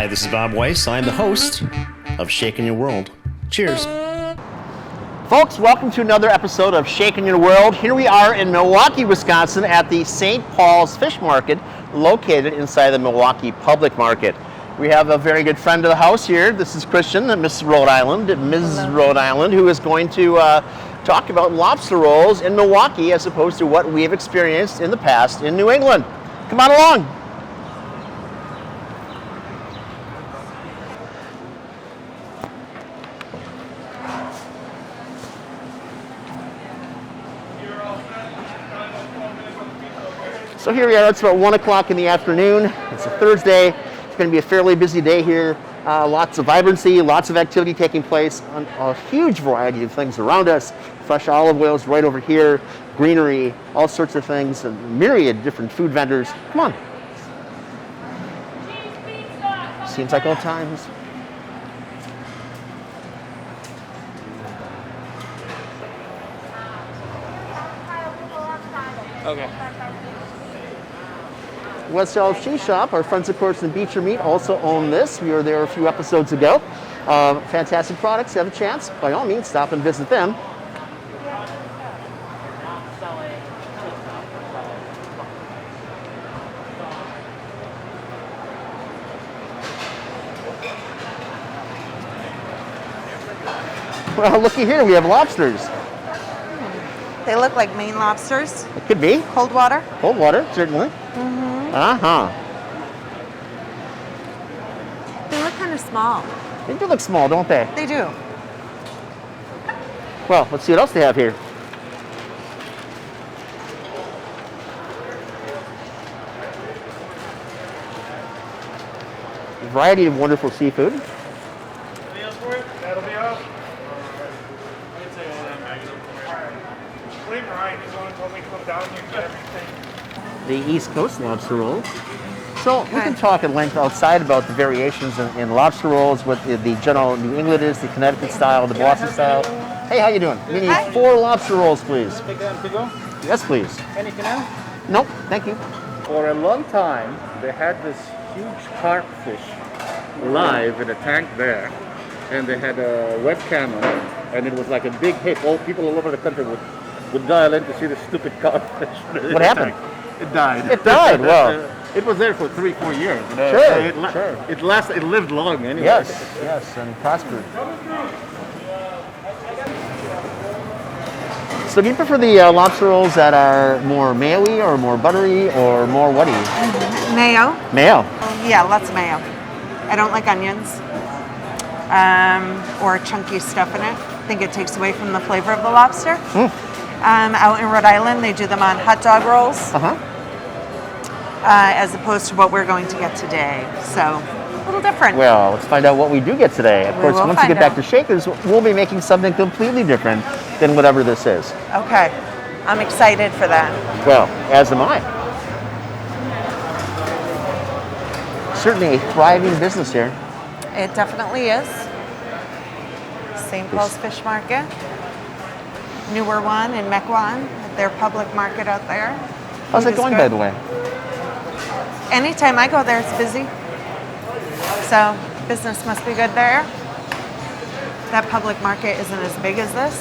Hi, this is Bob Weiss. I'm the host of Shaking Your World. Cheers. Folks, welcome to another episode of Shaking Your World. Here we are in Milwaukee, Wisconsin at the St. Paul's Fish Market located inside the Milwaukee Public Market. We have a very good friend of the house here. This is Christian, Ms. Rhode Island, who is going to talk about lobster rolls in Milwaukee as opposed to what we have experienced in the past in New England. Come on along. So here we are, it's about 1 o'clock in the afternoon. It's a Thursday. It's going to be a fairly busy day here. Lots of vibrancy, lots of activity taking place on a huge variety of things around us. Fresh olive oils right over here, greenery, all sorts of things, a myriad different food vendors. Come on. Seems like old times. Okay. West Elm Cheese Shop, our friends of course in Beecher Meat also own this. We were there a few episodes ago. Fantastic products. Have a chance, by all means, stop and visit them. Well, looky here, we have lobsters. They look like Maine lobsters. It could be. Cold water. Cold water, certainly. Uh-huh. They look kind of small. They do look small, don't they? They do. Well, let's see what else they have here. A variety of wonderful seafood. Anything else for it? That'll be up. I'd say all that bag is up for it. Believe me, right? He's the one who told me to come down here and get everything. The East Coast lobster roll. So we can talk at length outside about the variations in lobster rolls, what the general New England is, the Connecticut style, the Boston style. Hey, how you doing? We need 4 lobster rolls, please. Take them to go? Yes, please. Anything else? Nope, thank you. For a long time, they had this huge carp fish live in a tank there, and they had a webcam on it, and it was like a big hit. All people all over the country would dial in to see the stupid carp fish. What happened? It died. It died, wow. It was there for 3-4 years. Sure. It lived long anyway. Yes, and prospered. So do you prefer the lobster rolls that are more mayo-y or more buttery or more what-y? Mayo. Mayo. Yeah, lots of mayo. I don't like onions or chunky stuff in it. I think it takes away from the flavor of the lobster. Out in Rhode Island, they do them on hot dog rolls. As opposed to what we're going to get today. So, a little different. Well, let's find out what we do get today. Of course, will once we get find back to Shakers, we'll be making something completely different than whatever this is. Okay. I'm excited for that. Well, as am I. Certainly a thriving business here. It definitely is. St. Paul's Fish Market. Newer one in Mequon, their public market out there. How's it going, by the way? Anytime I go there, it's busy. So business must be good there. That public market isn't as big as this,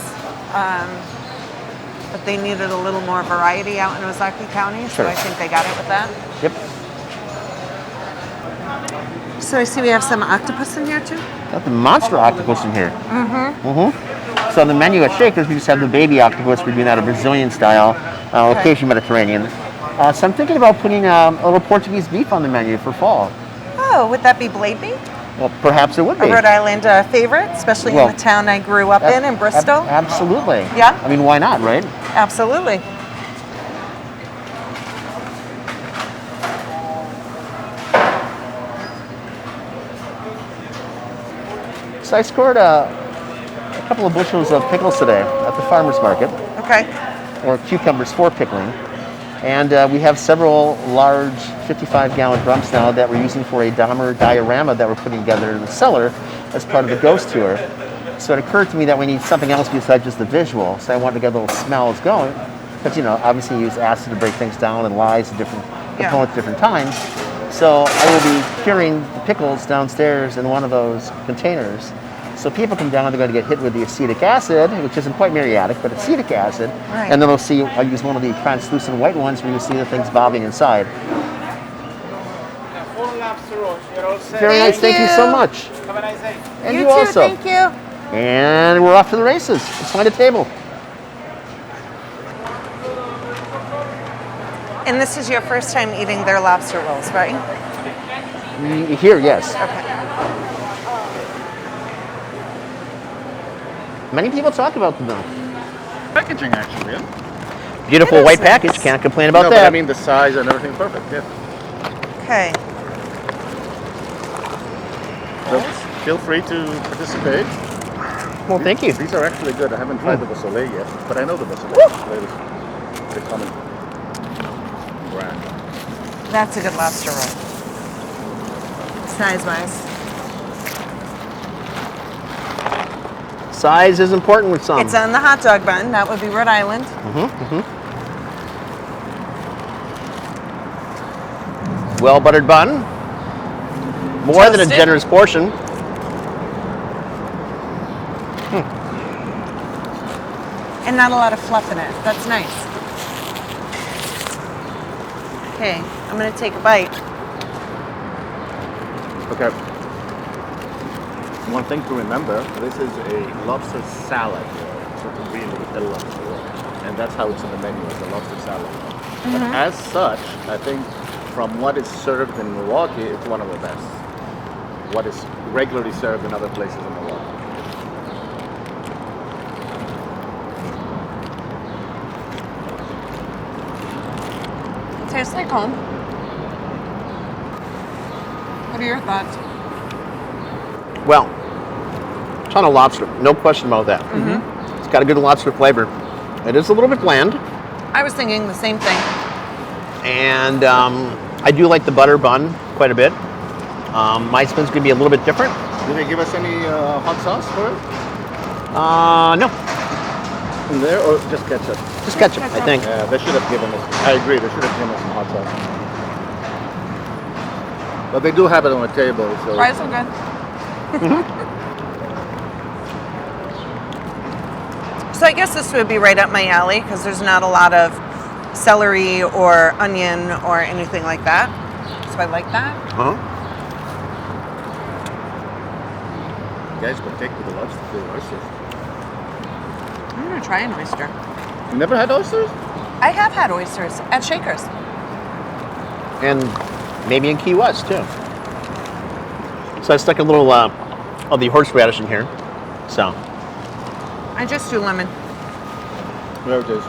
but they needed a little more variety out in Ozaukee County, so I think they got it with that. Yep. So I see we have some octopus in here too. Got the monster octopus in here. So on the menu at Shakers, we just have the baby octopus. We're doing that a Brazilian style, occasionally Mediterranean. So I'm thinking about putting a little Portuguese beef on the menu for fall. Oh, would that be blade meat? Well, perhaps it would be. A Rhode Island favorite, especially in the town I grew up in Bristol. Absolutely. Yeah. I mean, why not, right? Absolutely. So I scored a couple of bushels of pickles today at the farmer's market. Okay. Or cucumbers for pickling. And we have several large 55-gallon drums now that we're using for a Dahmer diorama that we're putting together in the cellar as part of the ghost tour. So it occurred to me that we need something else besides just the visual. So I wanted to get little smells going. Because, you know, obviously you use acid to break things down and lyes and different components at different times. So I will be curing the pickles downstairs in one of those containers. So people come down, they're going to get hit with the acetic acid, which isn't quite muriatic, but acetic acid. Right. And then they'll see, I'll use one of the translucent white ones where you see the things bobbing inside. Full lobster roll. You're all set. Very nice, thank you so you. much. Have a nice day. And you you too, also. thank you. And we're off to the races. Let's find a table. And this is your first time eating their lobster rolls, right? Here, yes. Okay. Many people talk about them though. Packaging, actually, yeah. Beautiful It is white nice. package, can't complain about no, that. but I mean the size and everything perfect, yeah. Okay. So feel free to participate. Well, thank you. These are actually good. I haven't tried the Soleil yet, but I know the Soleil. It's a common brand. That's a good lobster roll. Size-wise. Size is important with some. It's on the hot dog bun. That would be Rhode Island. Well buttered bun. More than a Toasted. generous portion. And not a lot of fluff in it. That's nice. Okay, I'm gonna take a bite. Okay. One thing to remember, this is a lobster salad. So really with a lobster roll. And that's how it's in the menu, it's a lobster salad. But as such, I think from what is served in Milwaukee, it's one of the best. What is regularly served in other places in Milwaukee. Tastes like home. What are your thoughts? Well, ton of lobster, no question about that. It's got a good lobster flavor. It is a little bit bland, I was thinking the same thing. and I do like the butter bun quite a bit. My spin's gonna be a little bit different. Did they give us any hot sauce for it? No, In there, or just ketchup? just ketchup, I think. Yeah, they should have given us. I agree. They should have given us some hot sauce. But they do have it on the table, so. Fries are good. So I guess this would be right up my alley because there's not a lot of celery or onion or anything like that. So I like that. Uh-huh. You guys would take with the lobster, the oysters. I'm gonna try an oyster. You never had oysters? I have had oysters at Shaker's. And maybe in Key West too. So I stuck a little of the horseradish in here. So I just do lemon. There it is.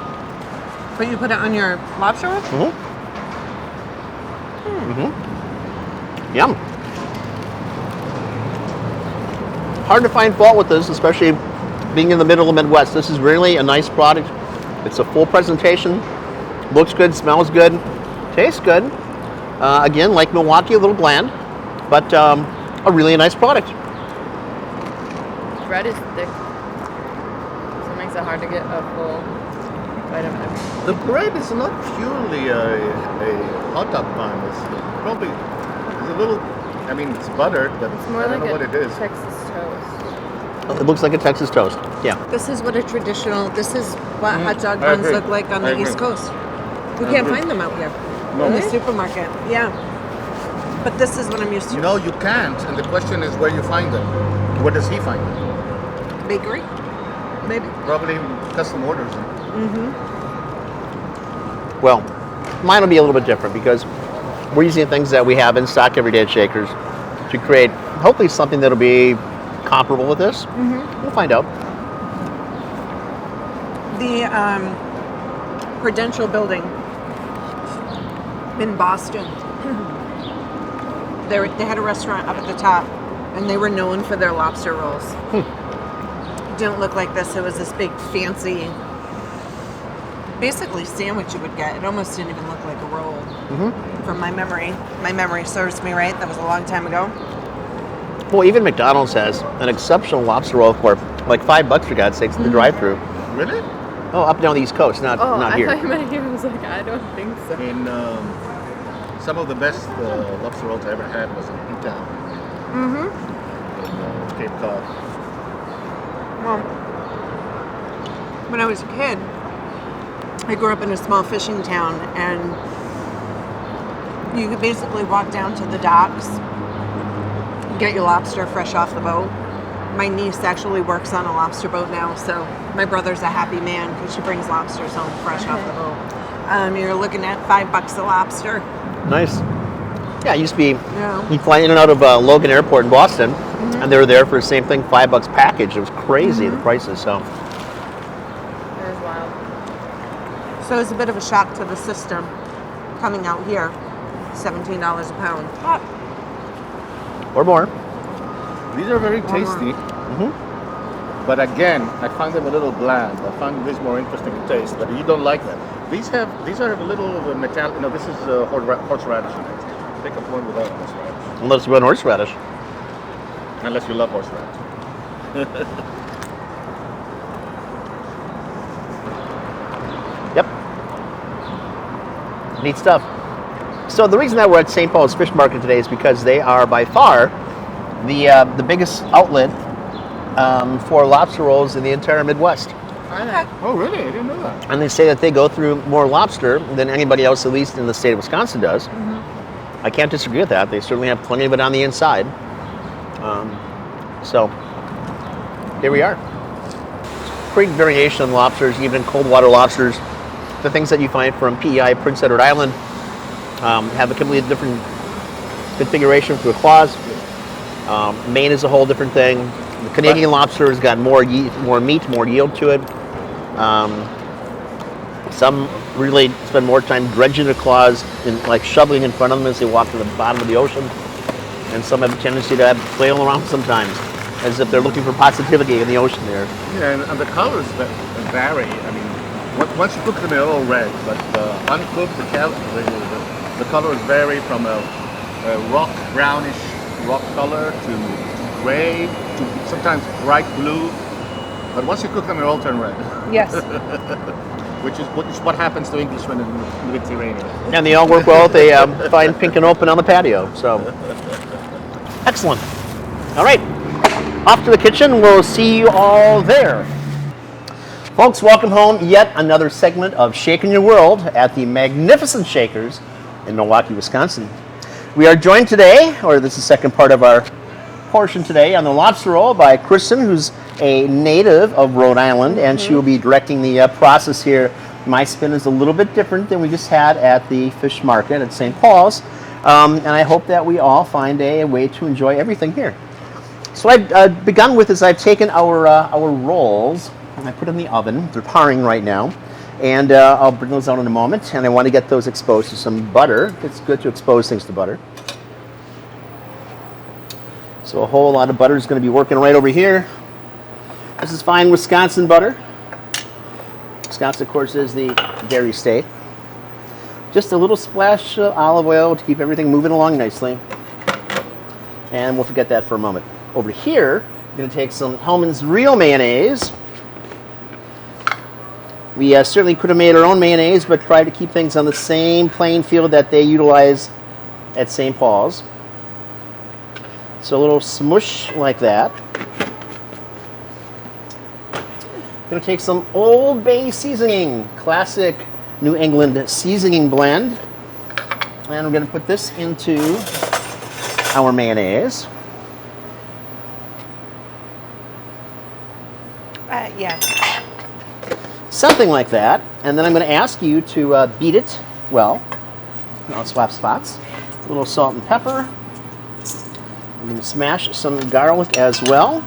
But you put it on your lobster roll? yum. Hard to find fault with this, especially being in the middle of the Midwest. This is really a nice product. It's a full presentation. Looks good, smells good, tastes good. Again, like Milwaukee, a little bland, but a really nice product. Bread is thick, so it makes it hard to get a full bite of everything. The bread is not purely a hot dog bun. It's probably it's a little. I mean, it's buttered, but It's more I don't like know what a it is. Texas toast. It looks like a Texas toast. Yeah. This is what a traditional, this is what hot dog I buns agree. look like on I the East agree. Coast. We I can't agree. find them out here No. in the supermarket. Yeah. But this is what I'm used to. No, you can't. And the question is where you find them. Where does he find them? Bakery? Maybe. Probably custom orders them. Well, mine will be a little bit different because we're using things that we have in stock every day at Shakers to create hopefully something that'll be comparable with this. We'll find out. The Prudential building in Boston. They had a restaurant up at the top, and they were known for their lobster rolls. It didn't look like this. It was this big, fancy, basically sandwich you would get. It almost didn't even look like a roll. From my memory. My memory serves me right. That was a long time ago. Well, even McDonald's has an exceptional lobster roll for like $5 for God's sakes in the drive-thru. Really? Oh, up and down the East Coast, not I here. thought you meant here. I was like, I don't think so. In Some of the best lobster rolls I ever had was in Newtown. In Cape Cod. Well, when I was a kid, I grew up in a small fishing town, and you could basically walk down to the docks, get your lobster fresh off the boat. My niece actually works on a lobster boat now, so my brother's a happy man because she brings lobsters home fresh off the boat. You're looking at $5 a lobster. Nice. Yeah, it used to be, Yeah. you'd fly in and out of Logan Airport in Boston, and they were there for the same thing, $5 package. It was crazy, the prices, so. It was wild. So it's a bit of a shock to the system coming out here. $17 a pound. Or more. These are very tasty. But again, I find them a little bland. I find this more interesting to taste, but you don't like them. These are a little metallic. No, this is horseradish in it. Pick up one without horseradish. Unless you want horseradish. Unless you love horseradish. Yep. Neat stuff. So the reason that we're at St. Paul's Fish Market today is because they are by far the biggest outlet for lobster rolls in the entire Midwest. Oh, really? I didn't know that. And they say that they go through more lobster than anybody else, at least in the state of Wisconsin, does. I can't disagree with that. They certainly have plenty of it on the inside. So here we are. Great variation of lobsters, even cold water lobsters. The things that you find from PEI, Prince Edward Island, have a completely different configuration for the claws. Maine is a whole different thing. The Canadian lobster has got more meat, more yield to it. Some really spend more time dredging their claws and like shoveling in front of them as they walk to the bottom of the ocean. And some have a tendency to flail around sometimes, as if they're looking for positivity in the ocean there. Yeah, and the colors vary. I mean, once you cook them, they're all red, but uncooked, the colors vary from a brownish rock color to gray to sometimes bright blue. But once you cook them, they all turn red. Yes. which is what happens to Englishmen in the Mediterranean. And they all work well if they find pink and open on the patio. So, excellent. All right, off to the kitchen. We'll see you all there. Folks, welcome home. Yet another segment of Shaking Your World at the magnificent Shakers in Milwaukee, Wisconsin. We are joined today, or this is the second part of our portion today, on the Lobster Roll by Kristen, who's a native of Rhode Island, and she will be directing the process here. My spin is a little bit different than we just had at the fish market at St. Paul's, and I hope that we all find a way to enjoy everything here. So I've begun with is I've taken our rolls and I put them in the oven. They're parring right now, and I'll bring those out in a moment, and I want to get those exposed to some butter. It's good to expose things to butter. So a whole lot of butter is going to be working right over here. This is fine Wisconsin butter. Wisconsin, of course, is the dairy state. Just a little splash of olive oil to keep everything moving along nicely. And we'll forget that for a moment. Over here, we're going to take some Hellmann's Real Mayonnaise. We certainly could have made our own mayonnaise, but tried to keep things on the same playing field that they utilize at St. Paul's. So a little smush like that. Going to take some Old Bay seasoning, classic New England seasoning blend. And we're going to put this into our mayonnaise. Yeah. Something like that. And then I'm going to ask you to beat it well. Now let's swap spots. A little salt and pepper. I'm going to smash some garlic as well.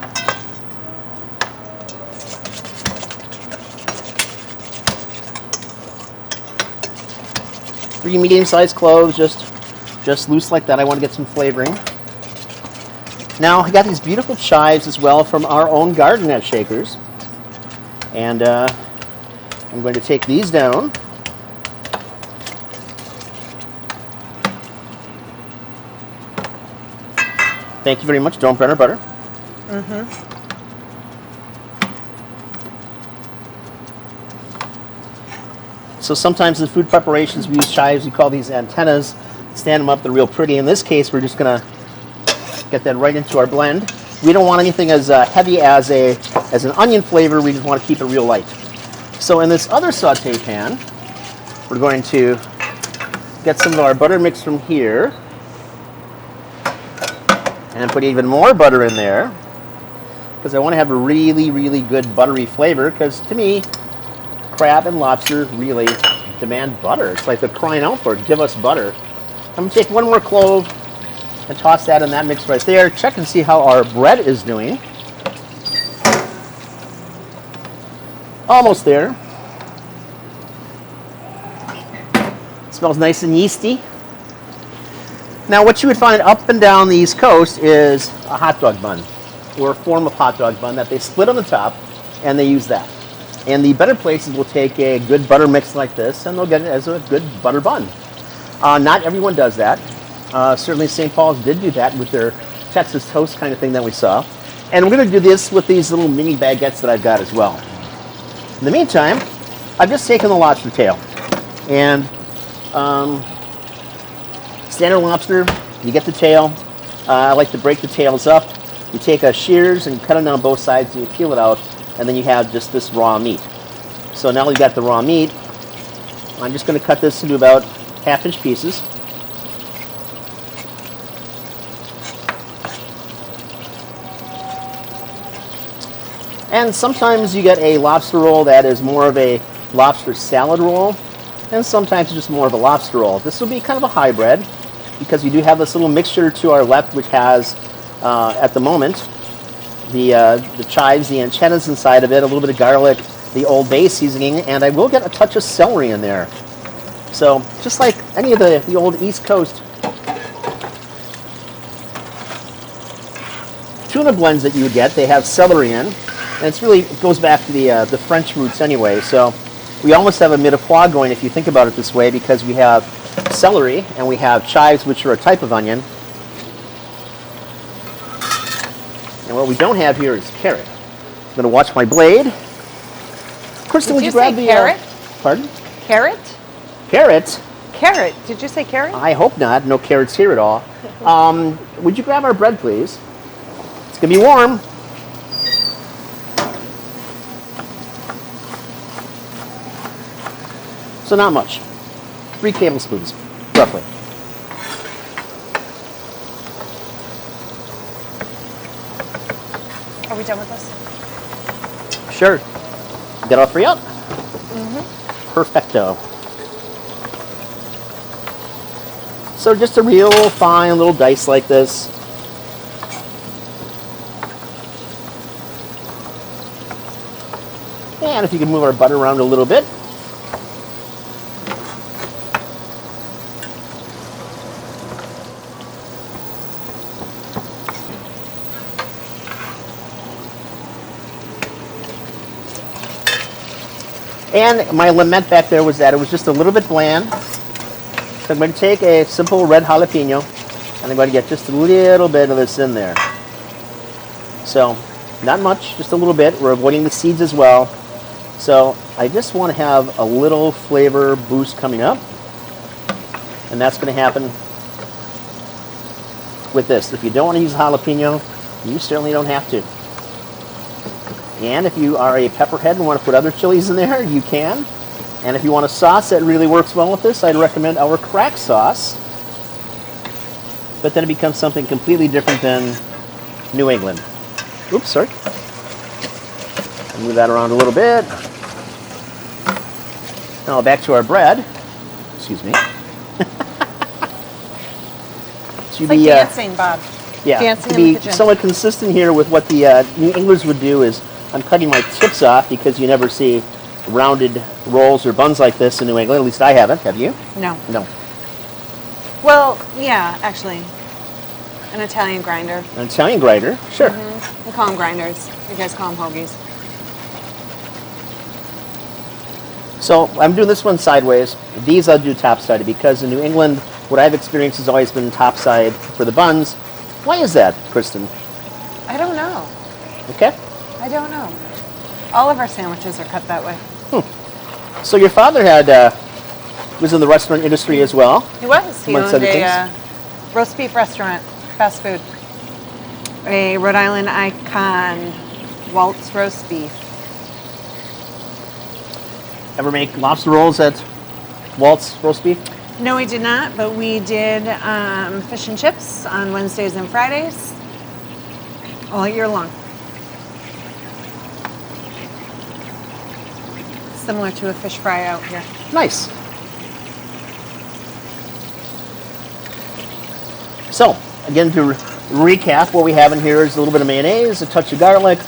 Three medium-sized cloves, just loose like that. I want to get some flavoring. Now I got these beautiful chives as well from our own garden at Shakers, and I'm going to take these down. Thank you very much. Don't burn our butter. So sometimes in food preparations we use chives. We call these antennas. stand them up. They're real pretty. In this case, we're just gonna get that right into our blend. We don't want anything as heavy as an onion flavor. We just want to keep it real light. So in this other saute pan, we're going to get some of our butter mix from here and put even more butter in there because I want to have a really, really good buttery flavor because to me, crab and lobster really demand butter. It's like they're crying out for it. Give us butter. I'm going to take one more clove and toss that in that mix right there. Check and see how our bread is doing. Almost there. Smells nice and yeasty. Now what you would find up and down the East Coast is a hot dog bun, or a form of hot dog bun that they split on the top and they use that. And the better places will take a good butter mix like this and they'll get it as a good butter bun. Not everyone does that. Certainly St. Paul's did do that with their Texas toast kind of thing that we saw. And we're going to do this with these little mini baguettes that I've got as well. In the meantime, I've just taken the lobster tail. And standard lobster, you get the tail. I like to break the tails up. You take a shears and cut them down both sides and you peel it out. And then you have just this raw meat. So now we've got the raw meat. I'm just going to cut this into about half-inch pieces. And sometimes you get a lobster roll that is more of a lobster salad roll, and sometimes just more of a lobster roll. This will be kind of a hybrid because we do have this little mixture to our left which has, at the moment, the chives, the antennas inside of it, a little bit of garlic, the Old Bay seasoning, and I will get a touch of celery in there. So just like any of the old East Coast tuna blends that you would get, they have celery in. And it goes back to the French roots anyway. So we almost have a mirepoix going if you think about it this way because we have celery and we have chives, which are a type of onion. And what we don't have here is carrot. I'm going to watch my blade. Kristen, would you grab the carrot? Pardon? Carrot? Carrot? Carrot. Did you say carrot? I hope not. No carrots here at all. Would you grab our bread, please? It's going to be warm. So not much. 3 tablespoons, roughly. Are we done with this? Sure. Get all 3 out? Mm-hmm. Perfecto. So just a real fine little dice like this. And if you can move our butter around a little bit. And my lament back there was that it was just a little bit bland. So I'm going to take a simple red jalapeno and I'm going to get just a little bit of this in there. So not much, just a little bit. We're avoiding the seeds as well. So I just want to have a little flavor boost coming up. And that's going to happen with this. If you don't want to use jalapeno, you certainly don't have to. And if you are a pepperhead and want to put other chilies in there, you can. And if you want a sauce that really works well with this, I'd recommend our crack sauce. But then it becomes something completely different than New England. Oops, sorry. Move that around a little bit. Now back to our bread. Excuse me. It's like dancing, Bob. Yeah, dancing to be somewhat consistent here with what the New Englanders would do is I'm cutting my tips off because you never see rounded rolls or buns like this in New England. At least I haven't. Have you? No. No. Well, yeah, actually. An Italian grinder. An Italian grinder? Sure. Mm-hmm. We call them grinders. You guys call them hoagies. So I'm doing this one sideways. These I'll do topside because in New England, what I've experienced has always been topside for the buns. Why is that, Kristen? I don't know. Okay. I don't know. All of our sandwiches are cut that way. So your father had was in the restaurant industry as well. He was. He Amongst owned other a roast beef restaurant, fast food. A Rhode Island icon, Walt's Roast Beef. Ever make lobster rolls at Walt's Roast Beef? No, we did not, but we did fish and chips on Wednesdays and Fridays all year long. Similar to a fish fry out here. Nice. So, again, to recap, what we have in here is a little bit of mayonnaise, a touch of garlic,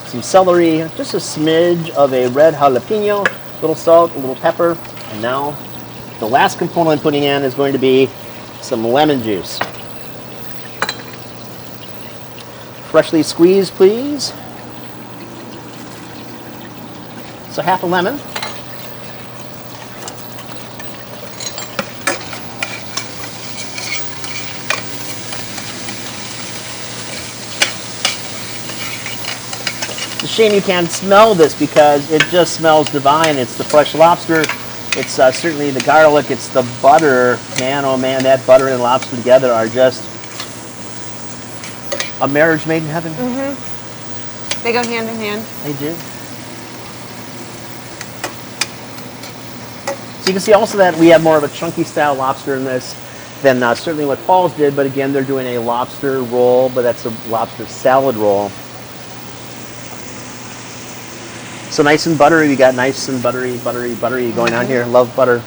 some celery, just a smidge of a red jalapeno, a little salt, a little pepper, and now the last component I'm putting in is going to be some lemon juice. Freshly squeezed, please. So half a lemon. It's a shame you can't smell this because it just smells divine. It's the fresh lobster. It's certainly the garlic. It's the butter. Man, oh man, that butter and lobster together are just a marriage made in heaven. Mm-hmm. They go hand in hand. They do. So you can see also that we have more of a chunky style lobster in this than certainly what Paul's did, but again, they're doing a lobster roll, but that's a lobster salad roll. So nice and buttery. We got nice and buttery going on here. Love butter.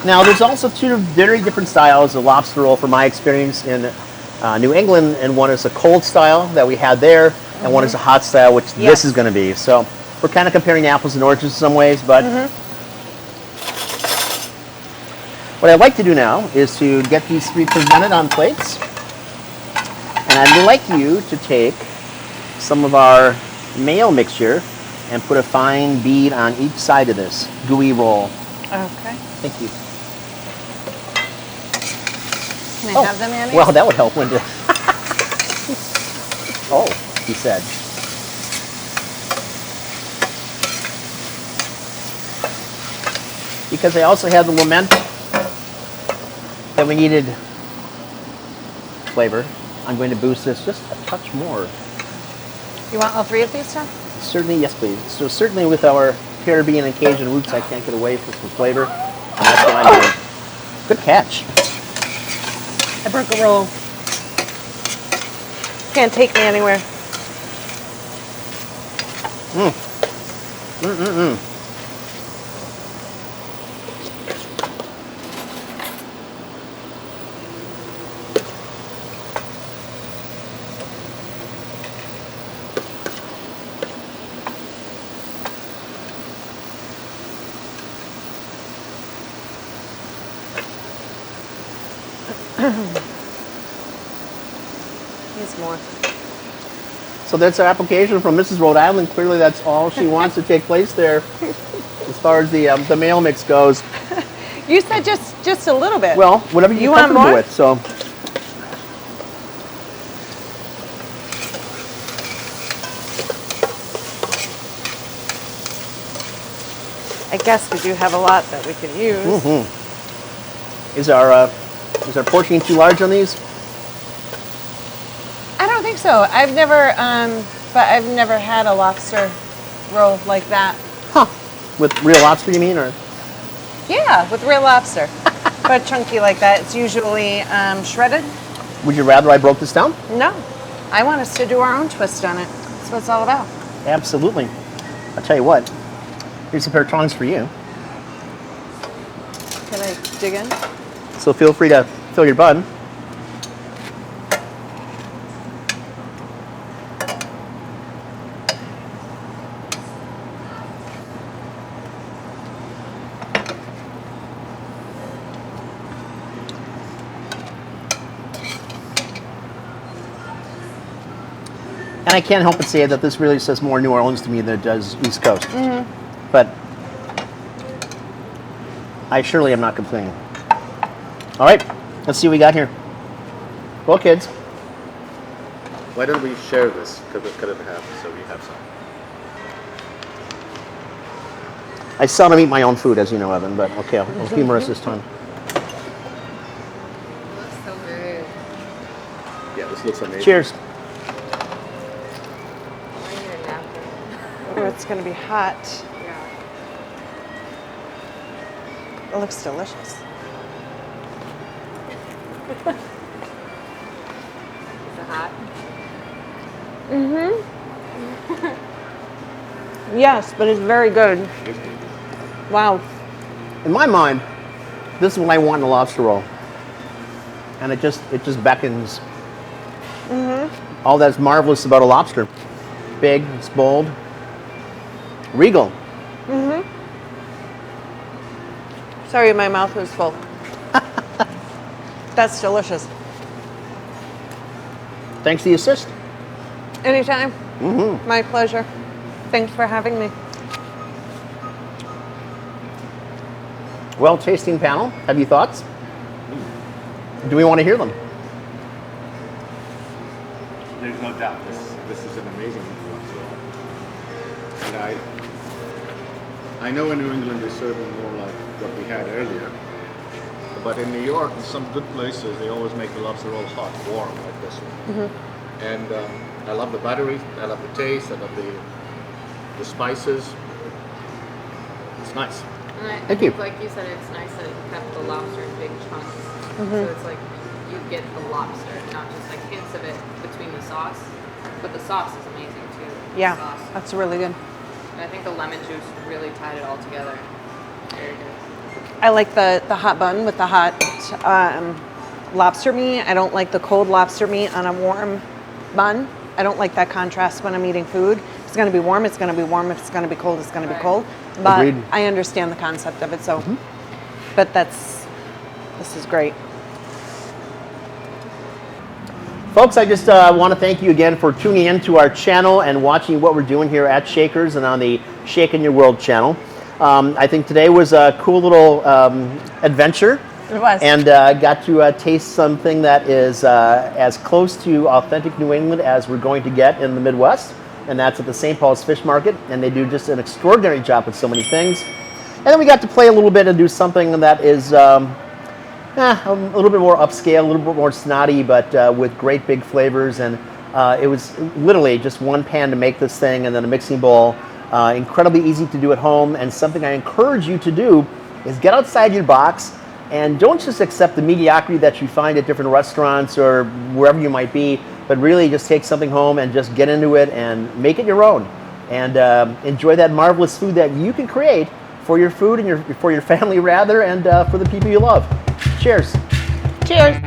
Now, there's also two very different styles of lobster roll from my experience in New England, and one is a cold style that we had there, and one is a hot style, which this is going to be. So we're kind of comparing apples and oranges in some ways, but what I'd like to do now is to get these three presented on plates. And I'd like you to take some of our mayo mixture and put a fine bead on each side of this gooey roll. Okay. Thank you. Can I have them, Annie? Well, that would help, wouldn't it? Oh, he said. Because I also have the lament that we needed flavor, I'm going to boost this just a touch more. You want all three of these, Tom? Certainly, yes, please. So certainly with our Caribbean and Cajun roots, I can't get away from some flavor. And that's what I'm doing. Good catch. I broke a roll. Can't take me anywhere. Needs more. So that's our application from Mrs. Rhode Island. Clearly that's all she wants to take place there as far as the mail mix goes. You said just a little bit. Well, whatever you're want comfortable more? with. So I guess we do have a lot that we can use. is our portion too large on these? I don't think so. I've never had a lobster roll like that. Huh. With real lobster, you mean, or? Yeah, with real lobster. But chunky like that. It's usually shredded. Would you rather I broke this down? No. I want us to do our own twist on it. That's what it's all about. Absolutely. I'll tell you what. Here's a pair of tongs for you. Can I dig in? So feel free to fill your bun. And I can't help but say that this really says more New Orleans to me than it does East Coast. But I surely am not complaining. All right, let's see what we got here. Well, kids. Why don't we share this? Cut it in half so we have some. I seldom eat my own food, as you know, Evan, but okay, I'll humorous this time. Looks so good. Yeah, this looks amazing. Cheers. I need a napkin. Oh, it's going to be hot. Yeah. It looks delicious. Is it hot? Yes, but it's very good. Wow. In my mind, this is what I want in a lobster roll. And it just beckons. All that's marvelous about a lobster. Big, it's bold, regal. Sorry, my mouth was full. That's delicious. Thanks for the assist. Anytime. My pleasure. Thanks for having me. Well, tasting panel, have you thoughts? Do we want to hear them? There's no doubt this is an amazing lobster roll. And I know in New England they serve them more like what we had earlier. But in New York, in some good places, they always make the lobster roll hot, warm like this one. And I love the buttery, I love the taste, I love the spices. It's nice. And I Thank think, you. like you said, it's nice that it kept the lobster in big chunks. So it's like you get the lobster, not just like hints of it between the sauce. But the sauce is amazing too. Yeah, The sauce. that's really good. And I think the lemon juice really tied it all together. Very good. I like the hot bun with the hot lobster meat. I don't like the cold lobster meat on a warm bun. I don't like that contrast when I'm eating food. If it's going to be warm, it's going to be warm. If it's going to be cold, it's going to be cold. But Agreed. I understand the concept of it. So, but this is great. Folks, I just want to thank you again for tuning in to our channel and watching what we're doing here at Shakers and on the Shakin' Your World channel. I think today was a cool little adventure. It was. And got to taste something that is as close to authentic New England as we're going to get in the Midwest. And that's at the St. Paul's Fish Market. And they do just an extraordinary job with so many things. And then we got to play a little bit and do something that is a little bit more upscale, a little bit more snotty, but with great big flavors. And it was literally just one pan to make this thing and then a mixing bowl. Incredibly easy to do at home. And something I encourage you to do is get outside your box and don't just accept the mediocrity that you find at different restaurants or wherever you might be, but really just take something home and just get into it and make it your own. And enjoy that marvelous food that you can create for your food and for your family rather, and for the people you love. Cheers. Cheers.